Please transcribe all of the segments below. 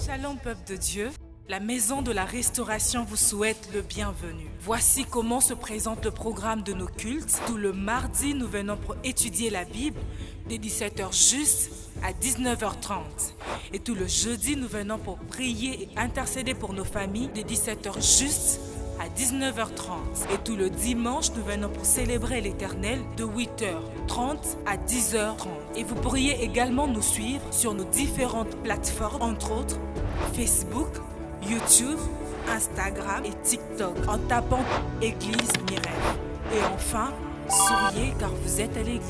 Shalom peuple de Dieu, la maison de la restauration vous souhaite le bienvenu. Voici comment se présente le programme de nos cultes. Tout le mardi, nous venons pour étudier la Bible dès 17h juste à 19h30. Et tout le jeudi, nous venons pour prier et intercéder pour nos familles dès 17h juste à 19h30. Et tout le dimanche, nous venons pour célébrer l'Éternel de 8h30 à 10h30. Et vous pourriez également nous suivre sur nos différentes plateformes, entre autres Facebook, YouTube, Instagram et TikTok, en tapant Église Mirel. Et enfin, souriez car vous êtes à l'église.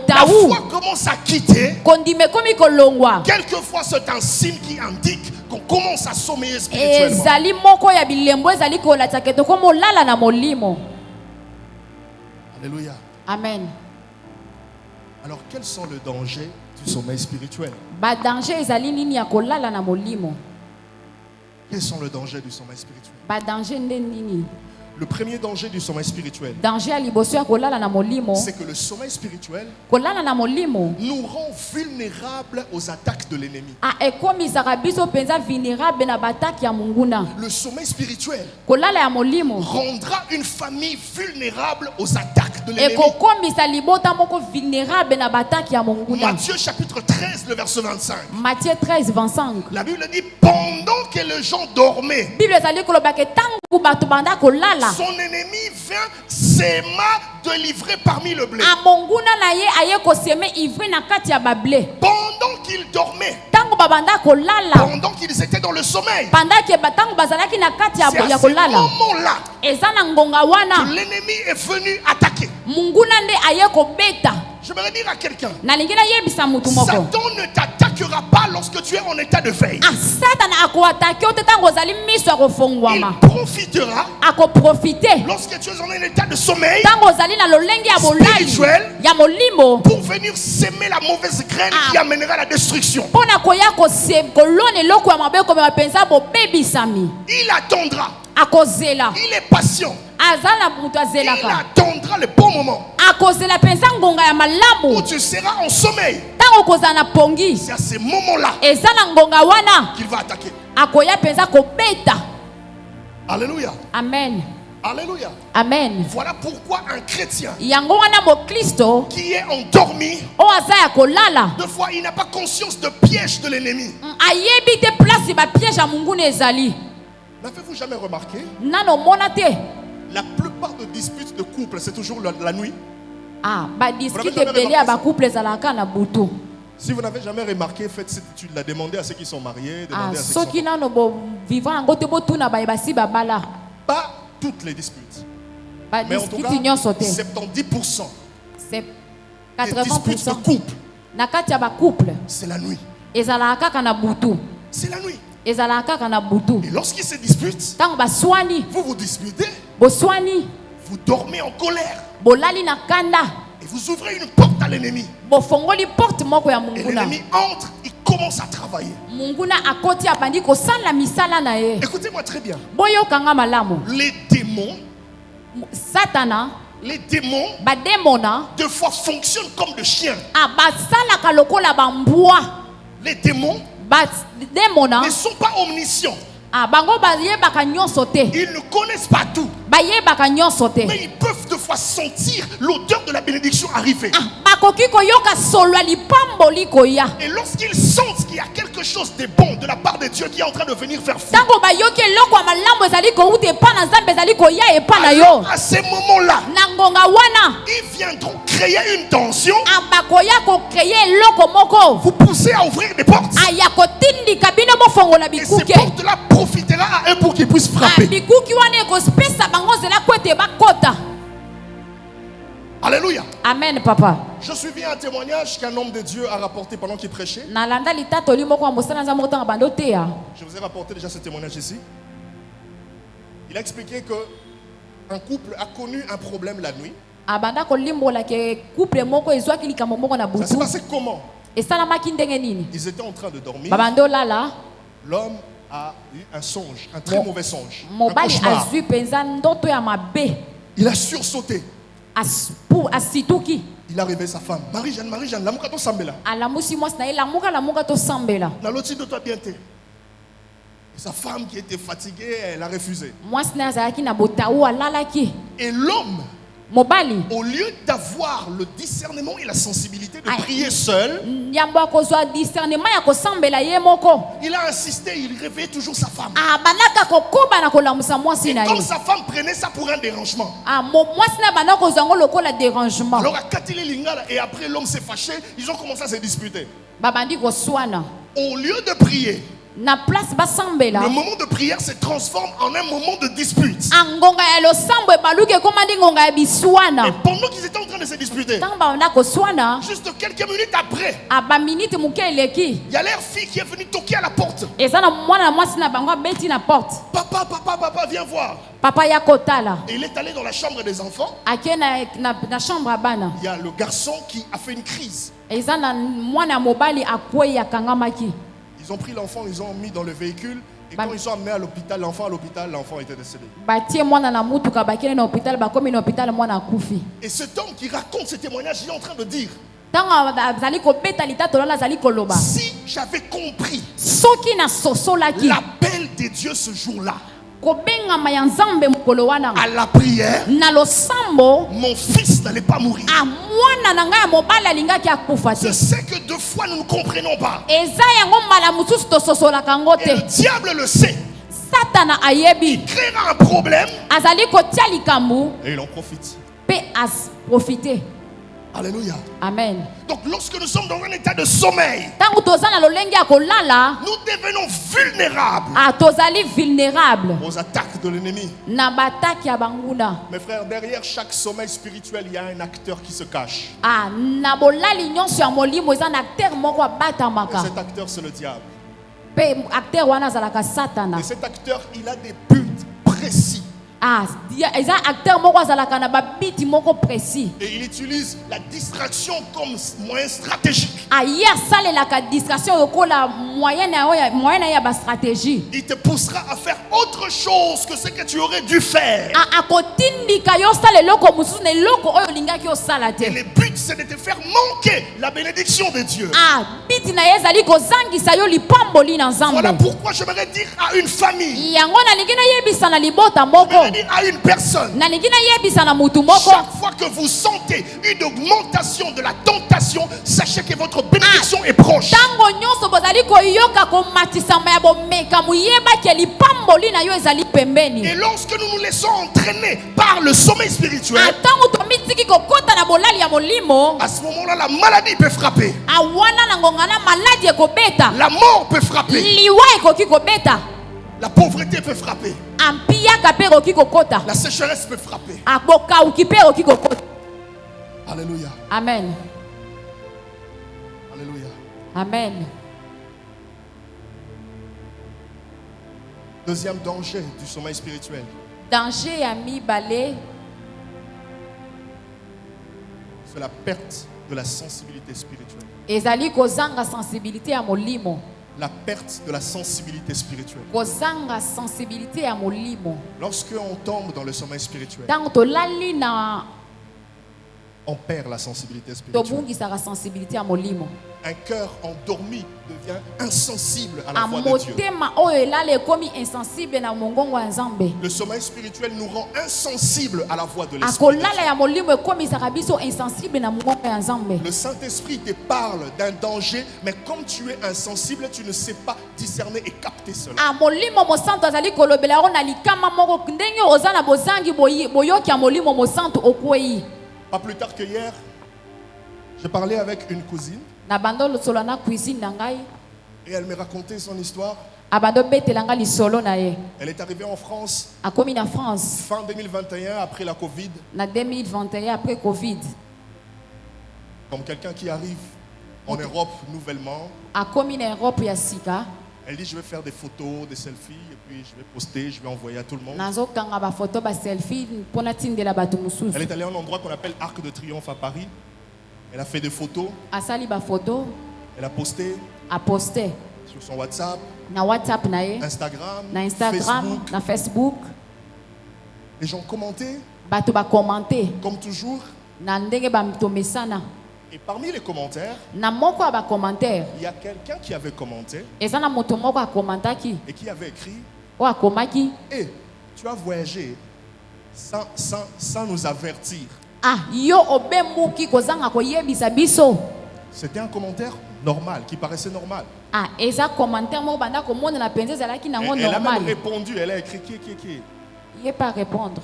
La foi commence à quitter. Quelquefois, c'est un signe qui indique qu'on commence à sommeiller spirituellement. Alléluia. Amen. Alors, quels sont les dangers du sommeil spirituel? Quels sont les dangers du sommeil spirituel? Le premier danger du sommeil spirituel, c'est que le sommeil spirituel nous rend vulnérables aux attaques de l'ennemi. Le sommeil spirituel rendra une famille vulnérable aux attaques de l'ennemi. Matthieu chapitre 13, le verset 25. La Bible dit, pendant que les gens dormaient, son ennemi vient s'aimer de livrer parmi le blé. Pendant qu'ils dormaient, pendant qu'ils étaient dans le sommeil, c'est à ce moment-là que l'ennemi est venu attaquer. Je vais dire à quelqu'un, Satan ne t'attaquera pas lorsque tu es en état de veille. Il profitera lorsque tu es en état de sommeil spirituel pour venir s'aimer la mauvaise graine qui amènera à la destruction. Il attendra. Il est patient. Il attendra le bon moment où tu seras en sommeil. C'est à ce moment-là qu'il va attaquer. Alléluia. Amen. Alléluia. Amen. Voilà pourquoi un chrétien qui est endormi, deux fois il n'a pas conscience de piège de l'ennemi. N'avez-vous jamais remarqué? La plupart des disputes de couple, c'est toujours la nuit. Si vous n'avez jamais remarqué, faites cette étude, la demandez à ceux qui sont mariés, demandez à ceux qui sont... Pas toutes les disputes. Mais en tout cas, 70% des disputes de couple, c'est la nuit. C'est la nuit. Et lorsqu'ils se disputent, vous vous disputez, vous dormez en colère et vous ouvrez une porte à l'ennemi. Et l'ennemi entre, il commence à travailler. Écoutez-moi très bien. Les démons, deux fois fonctionnent comme des chiens. Les démons ne sont pas omniscients. Ils ne connaissent pas tout. Mais ils peuvent deux fois sentir l'odeur de la bénédiction arriver. Et lorsqu'ils sentent qu'il y a quelque chose de bon de la part de Dieu qui est en train de venir faire fou, à ce moment-là, ils viendront créer une tension, vous poussez à ouvrir des portes. Et ces portes-là profitera à eux pour qu'ils puissent frapper. Alléluia. Amen, papa. Je suivis un témoignage qu'un homme de Dieu a rapporté pendant qu'il prêchait. Je vous ai rapporté déjà ce témoignage ici. Il a expliqué que un couple a connu un problème la nuit. Ça s'est passé comment? Ils étaient en train de dormir. L'homme a eu un songe, un très mauvais songe. Un cauchemar. Il a sursauté. Il a réveillé sa femme. Marie-Jeanne, la mouka to sambela. La loti de toi bien té. Sa femme qui était fatiguée, elle a refusé. Et l'homme, au lieu d'avoir le discernement et la sensibilité de prier seul, il a insisté, il réveillait toujours sa femme. Et comme sa femme prenait ça pour un dérangement. Alors à Katili Lingala, et après l'homme s'est fâché, ils ont commencé à se disputer. Au lieu de prier, le moment de prière se transforme en un moment de dispute. Et pendant qu'ils étaient en train de se disputer, juste quelques minutes après, il y a leur fille qui est venue toquer à la porte. Papa, viens voir. Et il est allé dans la chambre des enfants. Il y a le garçon qui a fait une crise. Ils ont pris l'enfant, ils ont mis dans le véhicule. Et quand ils sont amenés à l'hôpital, l'enfant était décédé. Et cet homme qui raconte ce témoignage, il est en train de dire: si j'avais compris l'appel de Dieu ce jour-là, à la prière, mon fils n'allait pas mourir. Je sais que deux fois nous ne comprenons pas. Et le diable le sait. Il créera un problème et il en profite. Alléluia. Amen. Donc lorsque nous sommes dans un état de sommeil, nous devenons vulnérables aux attaques de l'ennemi. Mes frères, derrière chaque sommeil spirituel, il y a un acteur qui se cache. Et cet acteur, c'est le diable. Et cet acteur, il a des buts précis. Et il utilise la distraction comme moyen stratégique. Il te poussera à faire autre chose que ce que tu aurais dû faire. Et le but, c'est de te faire manquer la bénédiction de Dieu. Voilà pourquoi j'aimerais dire à une famille, à une personne, chaque fois que vous sentez une augmentation de la tentation, sachez que votre bénédiction est proche. Et lorsque nous nous laissons entraîner par le sommeil spirituel, à ce moment-là, la maladie peut frapper. La mort peut frapper. La pauvreté peut frapper. La sécheresse peut frapper. Alléluia. Amen. Alléluia. Amen. Deuxième danger du sommeil spirituel. Danger à mi balé. C'est la perte de la sensibilité spirituelle. Ezali kozanga sensibilité à molimo. La perte de la sensibilité spirituelle. Kozanga sensibilité à molimo. Lorsque on tombe dans le sommeil spirituel, on perd la sensibilité spirituelle. Un cœur endormi devient insensible à la voix de Dieu. Le sommeil spirituel nous rend insensibles à la voix de l'Esprit. Le Saint-Esprit te parle d'un danger, mais comme tu es insensible, tu ne sais pas discerner et capter cela. Pas plus tard que hier, je parlais avec une cousine. Et elle me racontait son histoire. Elle est arrivée en France fin 2021 après la Covid. Comme quelqu'un qui arrive en Europe nouvellement. Elle dit je vais faire des photos, des selfies et puis je vais poster, je vais envoyer à tout le monde. Elle est allée à un endroit qu'on appelle Arc de Triomphe à Paris. Elle a fait des photos. Elle a posté. Sur son WhatsApp, Instagram, Facebook. Les gens commentaient. Comme toujours. Et parmi les commentaires, il y a quelqu'un qui avait commenté et qui avait écrit hey, tu as voyagé sans nous avertir. C'était un commentaire normal, qui paraissait normal. Et elle a même répondu, elle a écrit qui. Il n'est pas répondre.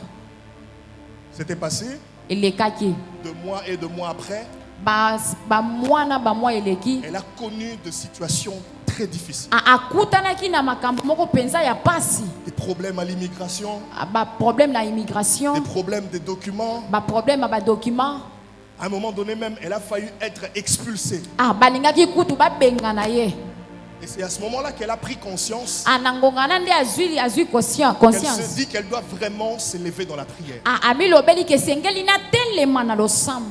C'était passé 2 mois et 2 mois après. Elle a connu des situations très difficiles. Des problèmes à l'immigration. Des problèmes de documents. À un moment donné même, elle a failli être expulsée. Et c'est à ce moment-là qu'elle a pris conscience. Qu'elle se dit qu'elle doit vraiment s'élever dans la prière.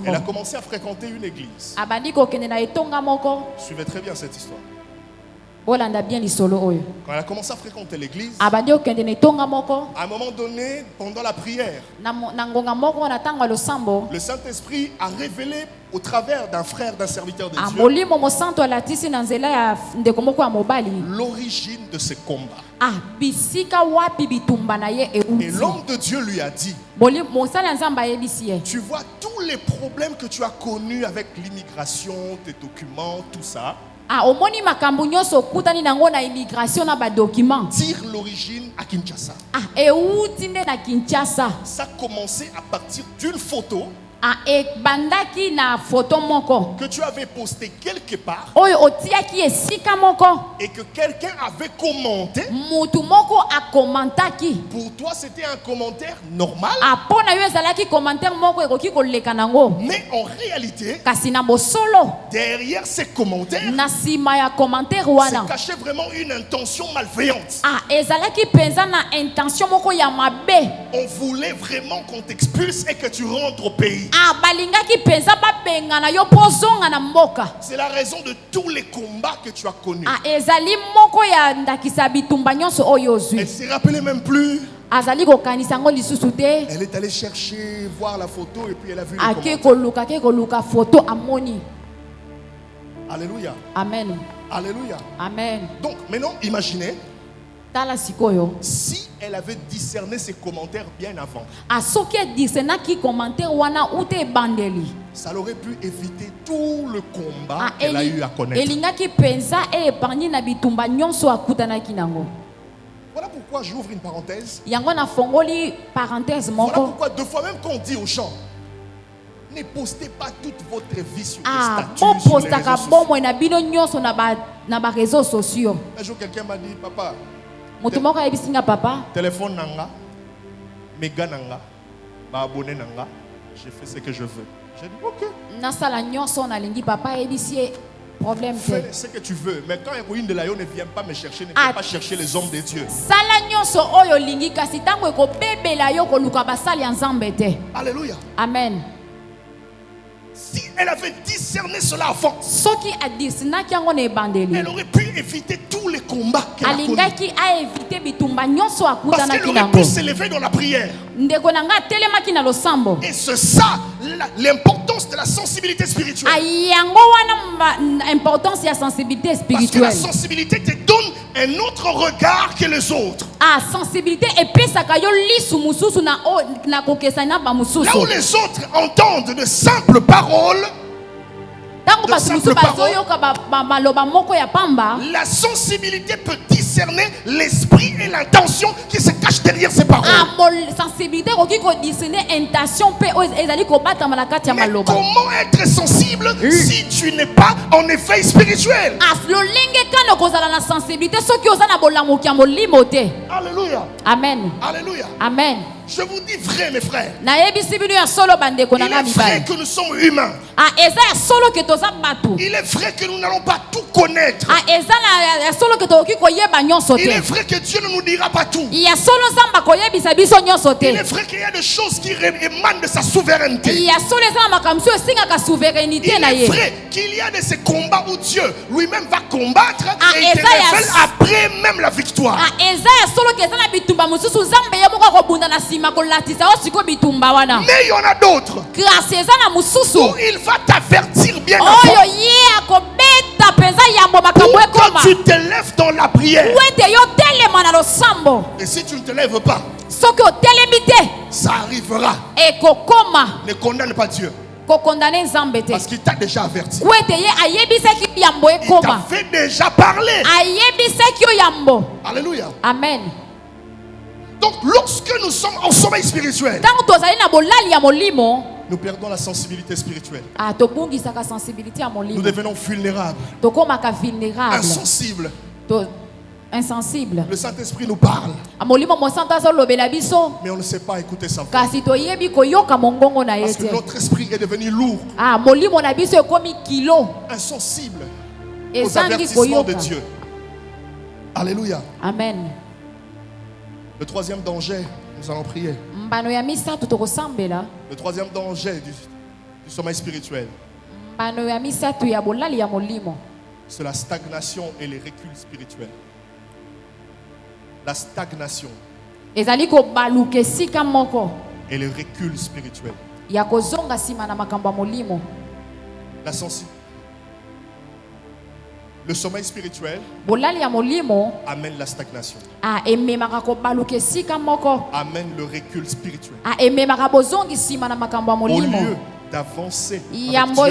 Elle a commencé à fréquenter une église. Suivez très bien cette histoire. Quand elle a commencé à fréquenter l'église, à un moment donné, pendant la prière, le Saint-Esprit a révélé au travers d'un frère, d'un serviteur de Dieu, l'origine de ces combats. Et l'homme de Dieu lui a dit, tu vois tous les problèmes que tu as connus avec l'immigration, tes documents, tout ça. Tire l'origine à Kinshasa. Ça a commencé à partir d'une photo que tu avais posté quelque part et que quelqu'un avait commenté. Pour toi c'était un commentaire normal, mais en réalité derrière ces commentaires se cachait vraiment une intention malveillante. On voulait vraiment qu'on t'expulse et que tu rentres au pays. C'est la raison de tous les combats que tu as connus. Elle s'est rappelée même plus. Elle est allée chercher, voir la photo et puis elle a vu les commentaires. Alléluia. Amen. Alléluia. Amen. Donc maintenant imaginez si elle avait discerné ses commentaires bien avant. Ça aurait pu éviter tout le combat qu'elle a eu à connaître. Voilà pourquoi j'ouvre une parenthèse. Voilà pourquoi 2 fois même qu'on dit aux gens, ne postez pas toute votre vie sur les statuts, sur les réseaux sociaux. Un jour quelqu'un m'a dit, papa, téléphone nanga, méga nanga, ba abonné nanga, je fais ce que je veux. J'ai dit ok. Fais ce que tu veux, mais quand un de la ne vient pas me chercher, ne vient pas chercher les hommes de Dieu. Alléluia. Amen. Si elle avait discerné cela avant, elle aurait pu éviter tous les combats qu'elle a connus. Parce qu'elle aurait pu s'élever dans la prière. Et c'est ça l'importance de la sensibilité spirituelle. Parce que la sensibilité te donne un autre regard que les autres. Là où les autres entendent de simples paroles, de simple parole, la sensibilité peut discerner l'esprit et l'intention qui se cachent derrière ces paroles. Mais comment être sensible si tu n'es pas en effet spirituel? Alléluia. Amen. Alléluia. Amen. Je vous dis vrai, mes frères. Il est vrai que nous sommes humains. Il est vrai que nous n'allons pas tout connaître. Il est vrai que Dieu ne nous dira pas tout. Il est vrai qu'il y a des choses qui émanent de sa souveraineté. Il est vrai qu'il y a de ces combats où Dieu lui-même va combattre et il te révèle après même la victoire. Mais il y en a d'autres où il va t'avertir bien avant. Quand tu te lèves dans la prière, et si tu ne te lèves pas, ça arrivera. Ne condamne pas Dieu, parce qu'il t'a déjà averti. Il t'a fait déjà parler. Alléluia. Amen. Donc lorsque nous sommes en sommeil spirituel, nous perdons la sensibilité spirituelle. Nous devenons vulnérables, insensibles. Le Saint-Esprit nous parle, mais on ne sait pas écouter sa voix, parce que notre esprit est devenu lourd, insensible aux avertissements de Dieu. Alléluia. Amen. Le troisième danger, nous allons prier. Le troisième danger du sommeil spirituel, c'est la stagnation et les reculs spirituels. La stagnation et les reculs spirituels. Le sommeil spirituel amène la stagnation, amène le recul spirituel. Au lieu d'avancer avec Dieu,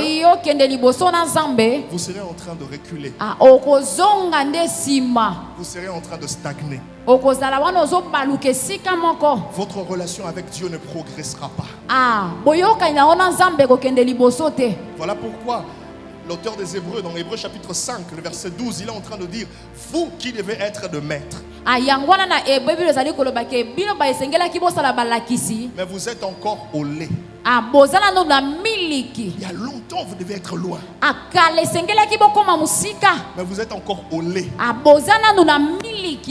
vous serez en train de reculer. Vous serez en train de stagner. Votre relation avec Dieu ne progressera pas. Voilà pourquoi l'auteur des Hébreux, dans Hébreux chapitre 5, le verset 12, il est en train de dire: vous qui devez être de maîtres, mais vous êtes encore au lait. Il y a longtemps, vous devez être loin, mais vous êtes encore au lait,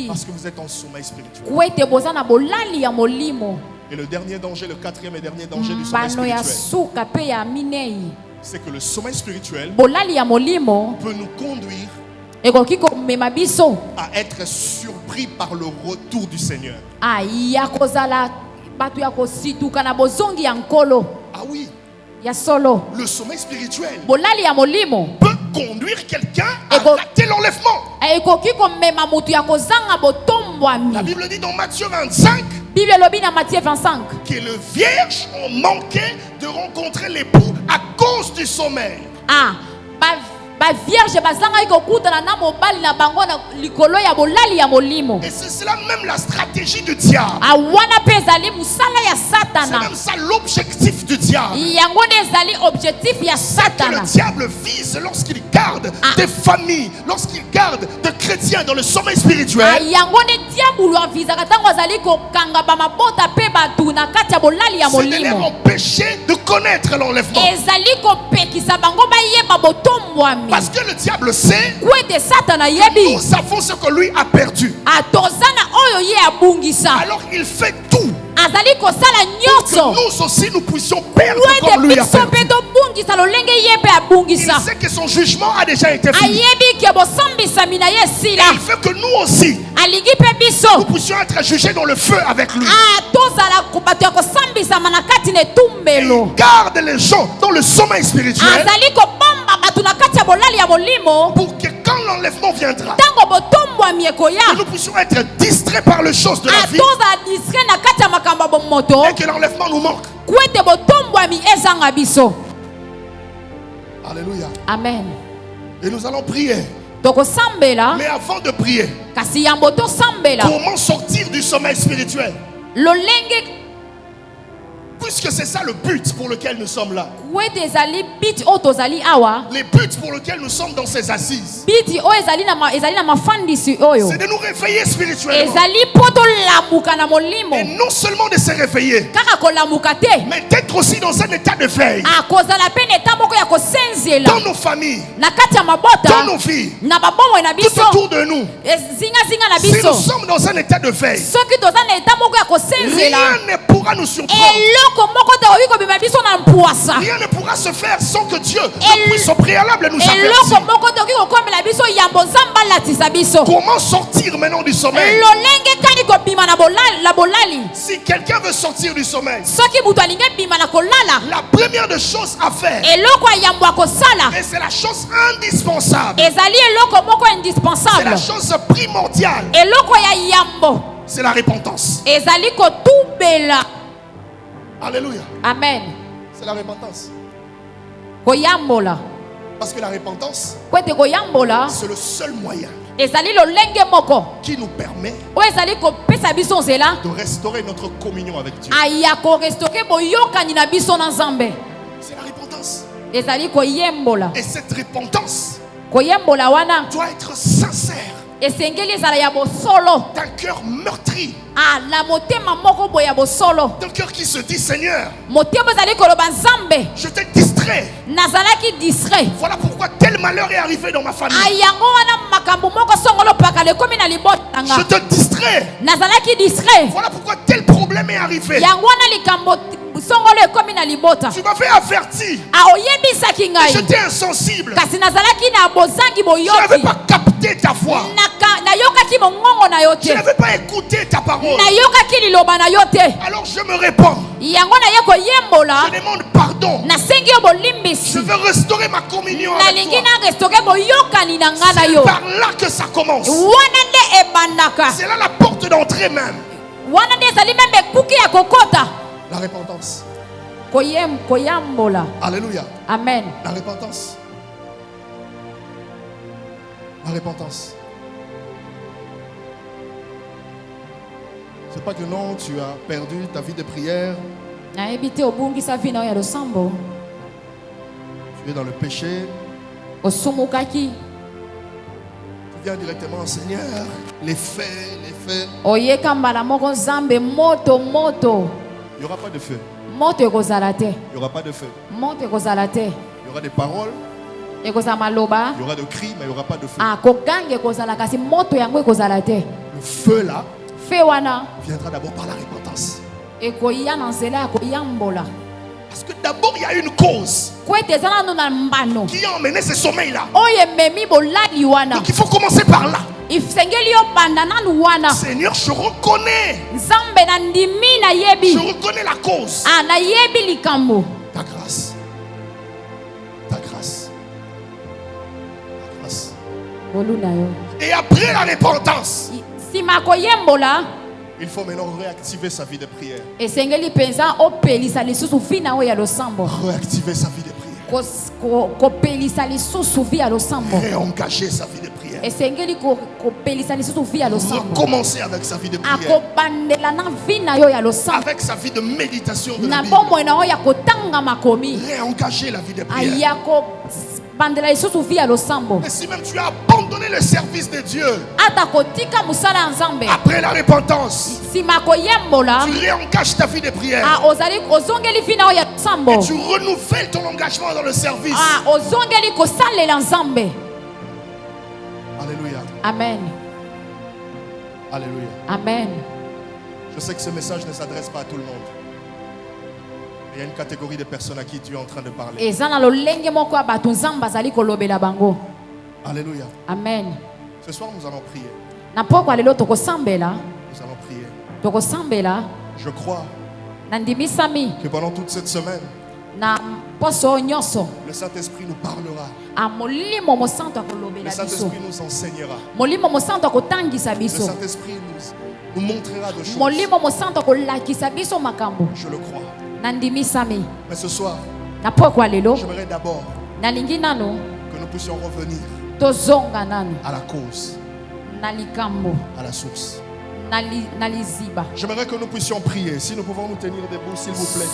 parce que vous êtes en sommeil spirituel. Et le dernier danger, le quatrième et dernier danger du sommeil spirituel, c'est que le sommeil spirituel peut nous conduire à être surpris par le retour du Seigneur. Ah oui, le sommeil spirituel peut conduire quelqu'un à rater l'enlèvement. La Bible dit dans Matthieu 25 que les vierges ont manqué de rencontrer l'époux à cause du sommeil. Et c'est cela même la stratégie du diable. C'est même ça l'objectif du diable. C'est que le diable vise lorsqu'il garde des familles, lorsqu'il garde des chrétiens dans le sommeil spirituel. C'est de les empêcher de connaître l'enlèvement. Parce que le diable sait que nous savons ce que lui a perdu. Alors il fait tout pour que nous aussi nous puissions perdre comme lui a perdu. Il sait que son jugement a déjà été fini. Et il veut que nous aussi nous puissions être jugés dans le feu avec lui. Il garde les gens dans le sommeil spirituel pour que quand l'enlèvement viendra, que nous puissions être distraits par les choses de la vie et que l'enlèvement nous manque. Alléluia. Amen. Et nous allons prier. Mais avant de prier, comment sortir du sommeil spirituel? Puisque c'est ça le but pour lequel nous sommes là. Les buts pour lesquels nous sommes dans ces assises, c'est de nous réveiller spirituellement. Et non seulement de se réveiller, mais d'être aussi dans un état de veille. Dans nos familles, dans nos vies, tout autour de nous. Si nous sommes dans un état de veille, rien ne pourra nous surprendre. Rien ne pourra se faire sans que Dieu puisse au préalable nous avertir. Comment sortir maintenant du sommeil? Si quelqu'un veut sortir du sommeil, la première des choses à faire, et c'est la chose indispensable, c'est la chose primordiale, c'est la repentance. Alléluia. Amen. C'est la repentance. Parce que la repentance, c'est le seul moyen qui nous permet de restaurer notre communion avec Dieu. C'est la repentance. Et cette repentance doit être sincère, d'un cœur meurtri, d'un cœur qui se dit Seigneur, je te distrais. Voilà pourquoi tel malheur est arrivé dans ma famille. Je te distrais. Voilà pourquoi tel problème est arrivé. Tu m'avais averti. J'étais insensible. Je n'avais pas capté ta voix. Je n'avais pas écouté ta parole. Alors je me répands. Je demande pardon. Je veux restaurer ma communion avec toi. C'est par là que ça commence. C'est là la porte d'entrée même. La repentance. Alléluia. Amen. La repentance. La repentance. C'est pas que non, tu as perdu ta vie de prière. Tu es dans le péché. Tu viens directement, Seigneur. Les faits. Il n'y aura pas de feu. Il n'y aura pas de feu. Il y aura des paroles. Il y aura de cris, mais il n'y aura pas de feu. Le feu là viendra d'abord par la repentance. Parce que d'abord il y a une cause qui a emmené ce sommeil là. Donc il faut commencer par là. Seigneur, je reconnais. Je reconnais la cause. Ta grâce. Ta grâce. Ta grâce. Et après la repentance, il faut maintenant réactiver sa vie de prière. Réactiver sa vie de prière. Réengager sa vie de prière. Recommencer avec sa vie de prière. Avec sa vie de méditation de la Bible. Réengager la vie de prière. Et si même tu as abandonné le service de Dieu, après la repentance, tu réengages ta vie de prière. Et tu renouvelles ton engagement dans le service. Alléluia. Amen. Alléluia. Amen. Je sais que ce message ne s'adresse pas à tout le monde. Il y a une catégorie de personnes à qui tu es en train de parler. Alléluia. Amen. Ce soir, nous allons prier. Nous allons prier. Je crois que pendant toute cette semaine, le Saint-Esprit nous parlera. Le Saint-Esprit nous enseignera. Le Saint-Esprit nous montrera de choses. Je le crois. Mais ce soir, j'aimerais d'abord que nous puissions revenir à la cause, à la source. J'aimerais que nous puissions prier. Si nous pouvons nous tenir debout, s'il vous plaît.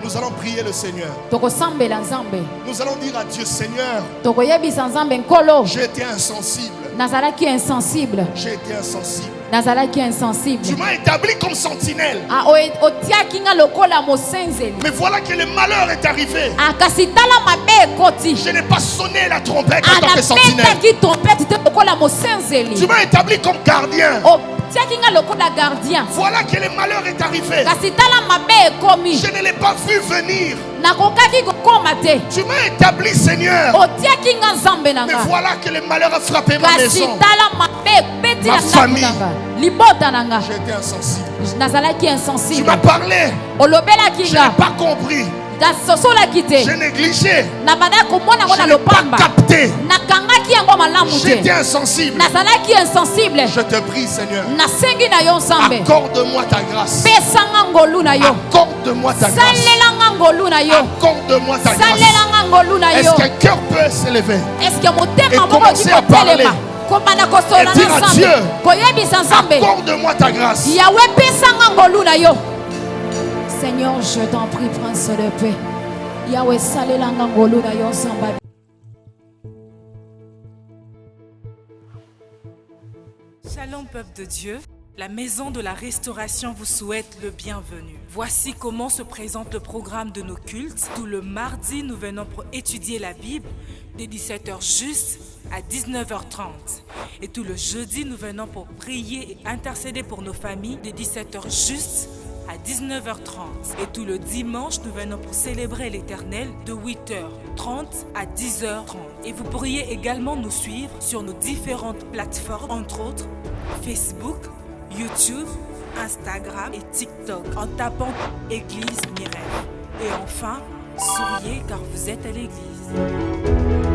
Nous allons prier le Seigneur. Nous allons dire à Dieu, Seigneur, j'ai été insensible. J'ai été insensible. Tu m'as établi comme sentinelle. Mais voilà que le malheur est arrivé. Je n'ai pas sonné la trompette en tant que sentinelle. Tu m'as établi comme gardien. Voilà que le malheur est arrivé. Je ne l'ai pas vu venir. Tu m'as établi, Seigneur. Mais voilà que le malheur a frappé ma maison, ma famille. J'ai été insensible. Tu m'as parlé. Je n'ai pas compris. J'ai négligé. Je n'ai pas capté. J'étais insensible. Je te prie, Seigneur. Accorde-moi ta grâce. Accorde-moi ta grâce. Accorde-moi ta grâce. Est-ce qu'un cœur peut s'élever et commencer à parler et dire à Dieu, accorde-moi ta grâce. Seigneur, je t'en prie, prince de paix. Yahweh, salelanga ngolu na yo samba. Shalom, peuple de Dieu. La maison de la restauration vous souhaite le bienvenu. Voici comment se présente le programme de nos cultes. Tout le mardi, nous venons pour étudier la Bible dès 17h juste à 19h30. Et tout le jeudi, nous venons pour prier et intercéder pour nos familles dès 17h juste à 19h30. Et tout le dimanche, nous venons pour célébrer l'Éternel de 8h30 à 10h30. Et vous pourriez également nous suivre sur nos différentes plateformes, entre autres Facebook, YouTube, Instagram et TikTok en tapant Église Mirel. Et enfin, souriez car vous êtes à l'église.